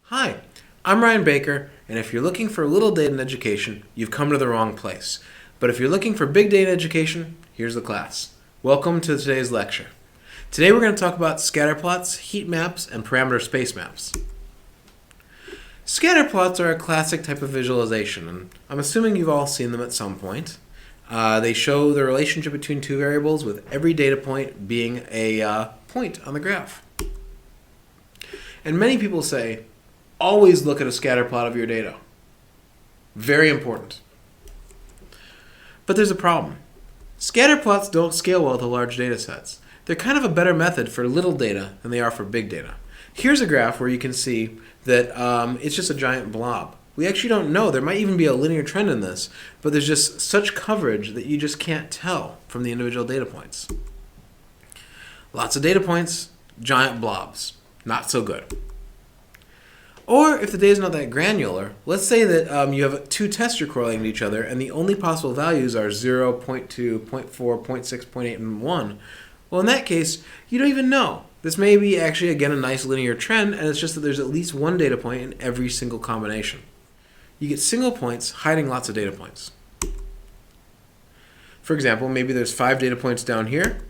Hi, I'm Ryan Baker, and if you're looking for little data in education, you've come to the wrong place. But if you're looking for big data in education, here's the class. Welcome to today's lecture. Today we're going to talk about scatter plots, heat maps, and parameter space maps. Scatter plots are a classic type of visualization, and I'm assuming you've all seen them at some point. They show the relationship between two variables with every data point being a point on the graph. And many people say, always look at a scatter plot of your data. Very important. But there's a problem. Scatter plots don't scale well to large data sets. They're kind of a better method for little data than they are for big data. Here's a graph where you can see that it's just a giant blob. We actually don't know. There might even be a linear trend in this, but there's just such coverage that you just can't tell from the individual data points. Lots of data points, giant blobs. Not so good. Or if the data is not that granular, let's say that you have two tests you're correlating to each other and the only possible values are 0, 0.2, 0.4, 0.6, 0.8, and 1. Well, in that case, you don't even know. This may be actually, again, a nice linear trend, and it's just that there's at least one data point in every single combination. You get single points hiding lots of data points. For example, maybe there's 5 data points down here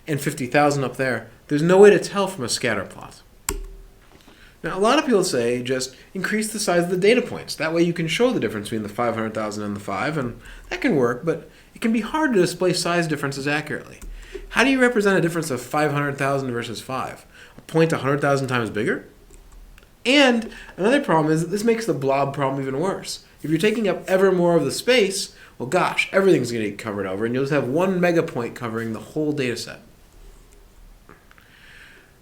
and 50,000 up there. There's no way to tell from a scatter plot. Now, a lot of people say just increase the size of the data points. That way you can show the difference between the 500,000 and the 5, and that can work, but it can be hard to display size differences accurately. How do you represent a difference of 500,000 versus 5? A point 100,000 times bigger? And another problem is that this makes the blob problem even worse. If you're taking up ever more of the space, well gosh, everything's going to get covered over, and you'll just have one mega point covering the whole data set.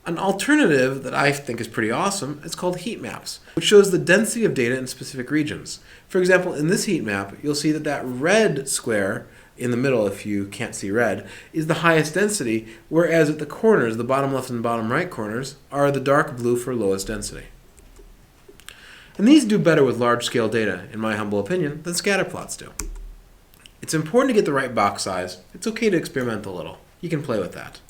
An alternative that I think is pretty awesome is called heat maps, which shows the density of data in specific regions. For example, in this heat map, you'll see that that red square in the middle, if you can't see red, is the highest density, whereas at the corners, the bottom left and bottom right corners, are the dark blue for lowest density. And these do better with large-scale data, in my humble opinion, than scatter plots do. It's important to get the right box size. It's okay to experiment a little. You can play with that.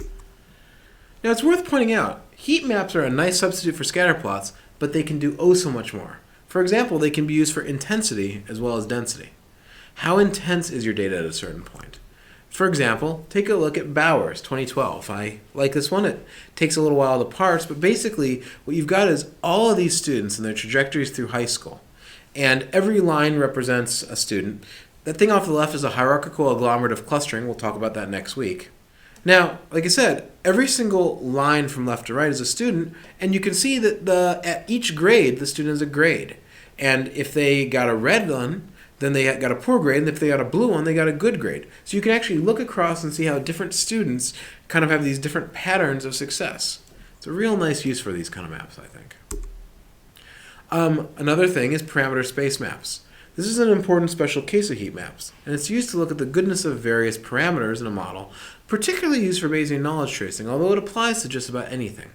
Now, it's worth pointing out, heat maps are a nice substitute for scatter plots, but they can do oh so much more. For example, they can be used for intensity as well as density. How intense is your data at a certain point? For example, take a look at Bowers 2012. I like this one. It takes a little while to parse, but basically what you've got is all of these students and their trajectories through high school. And every line represents a student. That thing off the left is a hierarchical agglomerative clustering. We'll talk about that next week. Now, like I said, every single line from left to right is a student, and you can see that at each grade, the student is a grade. And if they got a red one, then they got a poor grade, and if they got a blue one, they got a good grade. So you can actually look across and see how different students kind of have these different patterns of success. It's a real nice use for these kind of maps, I think. Another thing is parameter space maps. This is an important special case of heat maps, and it's used to look at the goodness of various parameters in a model, particularly used for Bayesian knowledge tracing, although it applies to just about anything.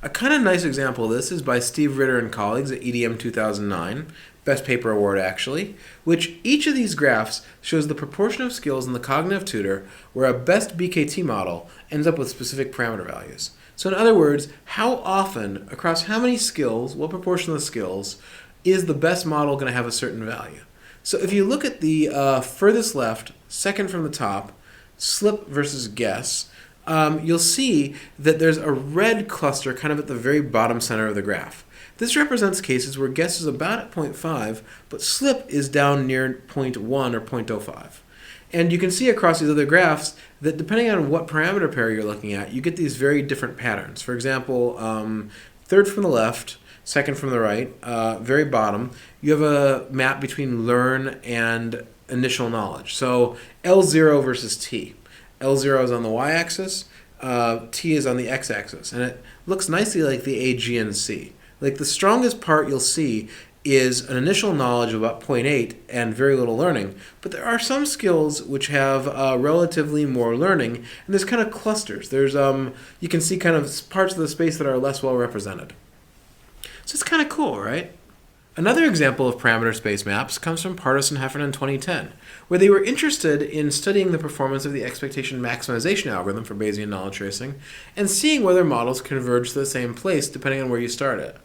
A kind of nice example of this is by Steve Ritter and colleagues at EDM 2009, Best Paper Award actually, which each of these graphs shows the proportion of skills in the cognitive tutor where a best BKT model ends up with specific parameter values. So in other words, how often, across how many skills, what proportion of the skills, is the best model going to have a certain value? So if you look at the furthest left, second from the top, slip versus guess, you'll see that there's a red cluster kind of at the very bottom center of the graph. This represents cases where guess is about at 0.5, but slip is down near 0.1 or 0.05. And you can see across these other graphs that depending on what parameter pair you're looking at, you get these very different patterns. For example, third from the left, second from the right, very bottom, you have a map between learn and initial knowledge. So L0 versus T. L0 is on the y-axis, T is on the x-axis, and it looks nicely like the A, G, and C. Like the strongest part you'll see is an initial knowledge of about 0.8 and very little learning, but there are some skills which have relatively more learning, and there's kind of clusters. There's you can see kind of parts of the space that are less well represented. So it's kind of cool, right? Another example of parameter space maps comes from Partis and Heffernan in 2010, where they were interested in studying the performance of the expectation maximization algorithm for Bayesian knowledge tracing and seeing whether models converge to the same place depending on where you start at.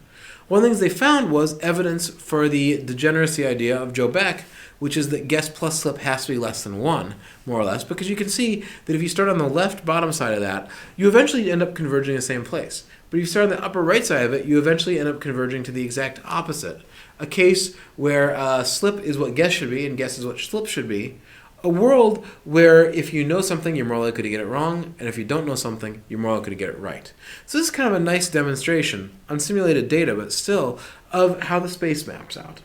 One of the things they found was evidence for the degeneracy idea of Joe Beck, which is that guess plus slip has to be less than 1, more or less, because you can see that if you start on the left bottom side of that, you eventually end up converging the same place. But if you start on the upper right side of it, you eventually end up converging to the exact opposite. A case where slip is what guess should be and guess is what slip should be. A world where if you know something, you're more likely to get it wrong, and if you don't know something, you're more likely to get it right. So this is kind of a nice demonstration, on simulated data, but still, of how the space maps out.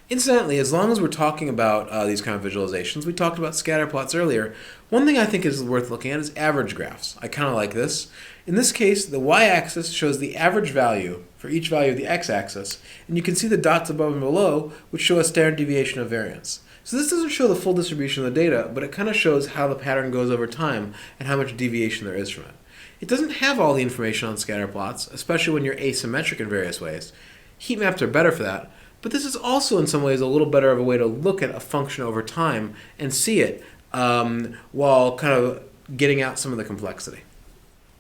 Incidentally, as long as we're talking about these kind of visualizations, we talked about scatter plots earlier. One thing I think is worth looking at is average graphs. I kind of like this. In this case, the y-axis shows the average value for each value of the x-axis, and you can see the dots above and below, which show a standard deviation of variance. So this doesn't show the full distribution of the data, but it kind of shows how the pattern goes over time and how much deviation there is from it. It doesn't have all the information on scatter plots, especially when you're asymmetric in various ways. Heat maps are better for that, but this is also in some ways a little better of a way to look at a function over time and see it while kind of getting out some of the complexity.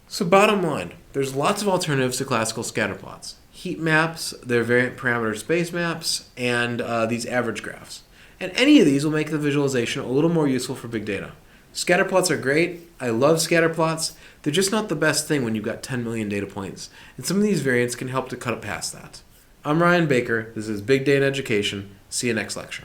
So bottom line, there's lots of alternatives to classical scatter plots. Heat maps, their variant parameter space maps, and these average graphs. And any of these will make the visualization a little more useful for big data. Scatter plots are great. I love scatter plots. They're just not the best thing when you've got 10 million data points. And some of these variants can help to cut it past that. I'm Ryan Baker. This is Big Data Education. See you next lecture.